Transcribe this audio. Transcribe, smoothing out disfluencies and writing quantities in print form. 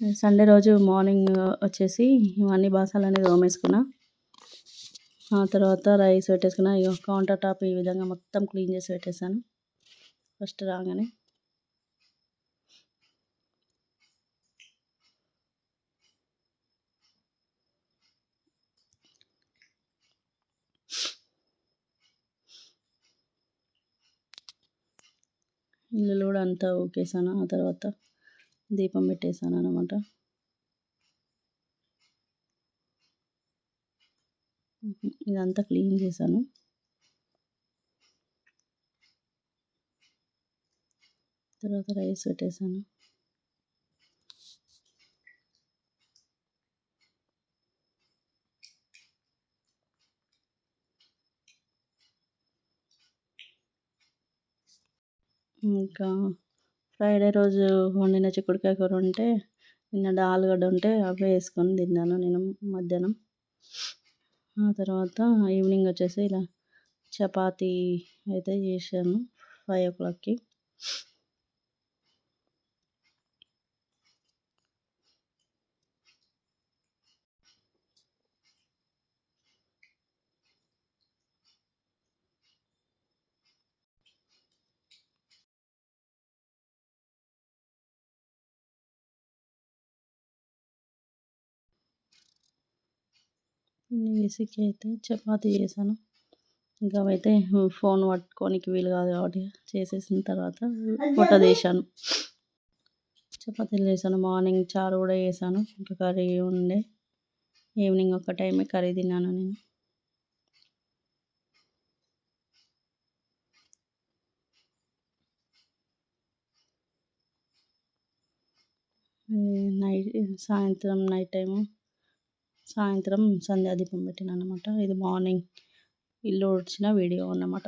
Sunday రోజు morning వచ్చేసి ఇవన్నీ బాసనలన్నీ తోమేసుకున్నా. ఆ తర్వాత రైస్ పెట్టేసుకున్నా. ఇగో కౌంటర్ టాప్ ఈ విధంగా మొత్తం క్లీన్ చేసి పెట్టేసాను ఫస్ట్ రాగానే. ఇల్లు కూడా అంతా ఊకేసాను. ఆ తర్వాత దీపం పెట్టేసాను అనమాట. ఇదంతా క్లీన్ చేశాను. తర్వాత రైస్ పెట్టేసాను. ఇంకా ఫ్రైడే రోజు వండిన చిక్కుడుకాయ కూర ఉంటే, నిన్న ఆలుగడ్డ ఉంటే అవే వేసుకొని తిన్నాను నేను మధ్యాహ్నం. ఆ తర్వాత ఈవినింగ్ వచ్చేసి ఇలా చపాతీ అయితే చేశాను 5 o'clockకి. వేసికి అయితే చపాతీ చేశాను. ఇంకా అవైతే ఫోన్ పట్టుకోనికి వీలు కాదు కాబట్టి చేసేసిన తర్వాత ఫోటో తీశాను. చపాతీలు చేశాను. మార్నింగ్ చారు కూడా చేశాను. ఇంకా కర్రీ ఉండే. ఈవినింగ్ ఒక టైమే కర్రీ తిన్నాను నేను. నైట్ టైము సాయంత్రం సంధ్యాదీపం పెట్టినా అనమాట. ఇది మార్నింగ్ ఇల్లు ఊడ్చిన వీడియో అన్నమాట.